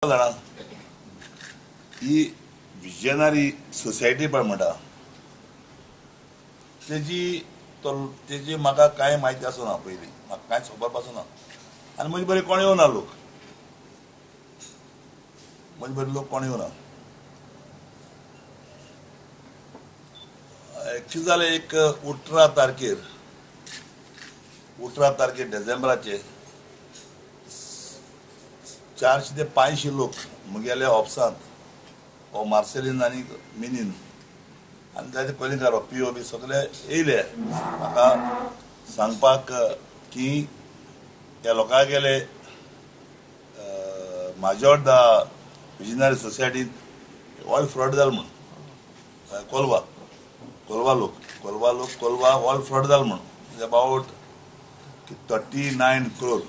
ही visionary society पण म्हणटा तेजी म्हाका कांय म्हायती आसना पयलीं म्हाका कांयच खबर पासना आनी म्हजे बरें कोण येवना लोक म्हजे बरें लोक कोण येवना एक्चुअली जालें एक 18 तारखेर डिसेंबराचे 400 ते 500 लोक मुगेले ऑफिसांत हो मार्सेलीन आनी मिनीन आनी ताजे कोलिंगार PO बी सगळे येयले म्हाका सांगपाक की त्या लोकां गेले म्हाज्या वांगडा विजनरी सोसायटींत ऑल फ्रॉड जालो म्हण कोलवा लोक ऑल फ्रॉड जालो म्हण अबाउट 39 crore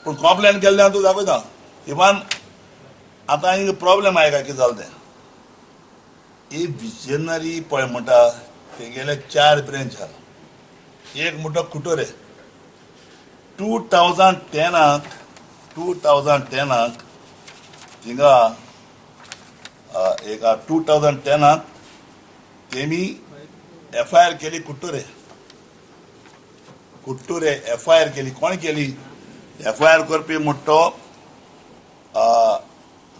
पूण कॉम्प्लेन केल्ले हांव तूं दाखयता इवन आतां हिंग प्रॉब्लेम आहा काय कितें जालें तें ही विजनरी पळय म्हणटा तेगेले 4 ब्रांच आहा एक म्हणटा कुटोरे 2010 थिंगा एक 2010 तेमी FIR केली कुट्टुरे FIR केली कोण केली FIR करपी म्हणटा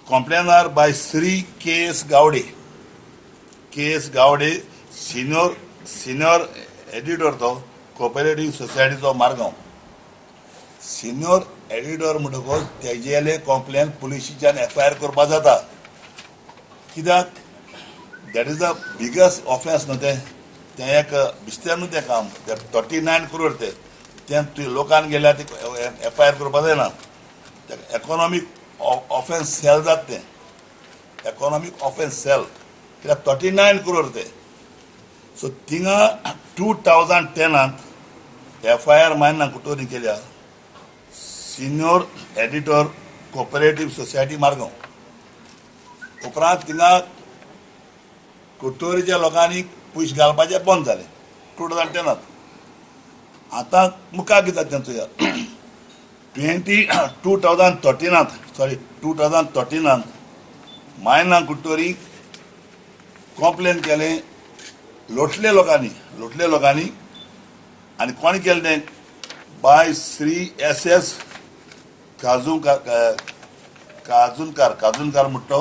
complainer by Shri KS Gawade senior editor तो कोऑपरेटिव्ह सोसायटीचो मारगांव सिनियर एडिटर म्हणटकच तेजेले कंप्लेन पुलिशीच्यान FIR करपा जाता कित्याक that is the biggest offence न्हू तें एक बिस्तेर न्हू तें काम 39 crore तें लोकांन गेल्यार FIR करपा जायना इकॉनॉमिक ऑफेन्स सेल जाता तें इकॉनॉमिक ऑफेन्स सेल कित्याक 39 crore ते सो थिंगा 2010 FIR मारना कुटोरी केल्या senior editor cooperative society Margao उपरांत थिंगा कुट्टोरीच्या लोकांनी पयशे घालपाचे बंद जाले 2010 आतां मुखार कित्याक तेंचो 2013 मायना कुट्टोरी कॉम्प्लेन केलें लोटले लोकांनी आनी कोण केलें तें बाय श्री SS काजुनकार म्हणटा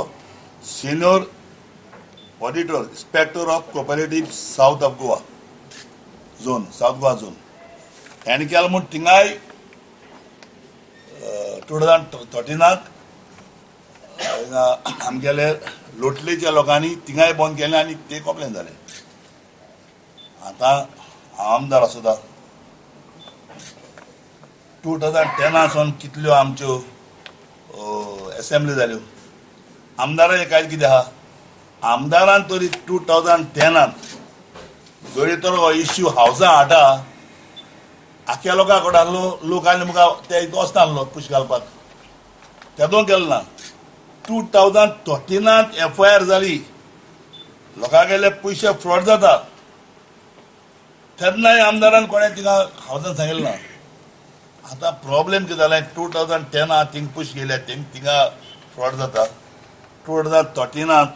senior auditor inspector of cooperative South Goa zone हेणें केलें म्हूण थिंगाय 2013 आमगेले लोटलेच्या लोकांनी थिंगाय बंद केलें आनी ते कंप्लेन जालें आतां हांव आमदार आसता 2010 सावन कितल्यो आमच्यो असेंब्ली जाल्यो आमदाराचें कांय कितें आहा आमदारान तरी 2010 जरी तर हो इश्यू हावसा हाडा आख्या लोकां कडेन आहलो लोक आनी मुखार ते वचना आहलो पयशे घालपाक तेदो केलो ना 2013 FIR जाली लोकां गेले पयशे फ्रॉड जाता तेन्नाय आमदारान कोणें थिंगा हावसान सांगिल्लें ना आतां प्रॉब्लेम कितें जालें 2010 थिंगा पयशे गेले थिंगा फ्रॉड जाता 2013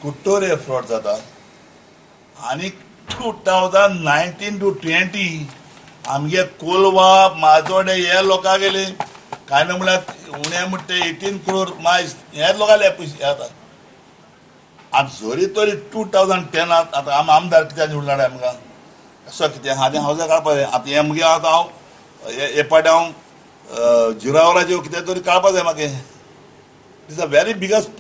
कुट्टोरे फ्रॉड जाता आनी 2019 to 20 आमगे कोलवा माजोडे हे लोकां गेले कांय ना म्हळ्यार उणें म्हणटा 18 crore मायज हे लोकांले पयशे आतां जरी तरी 2010 आतां आमदार कित्याक निवडला आमकां असो कितें हाजें हावजा काडपा जाय आतां हें मुगे आतां हांव हे पाटी हांव जिरावराच्यो कितें तरी काडपा जाय म्हाका इज अ व्हेरी बिगस्ट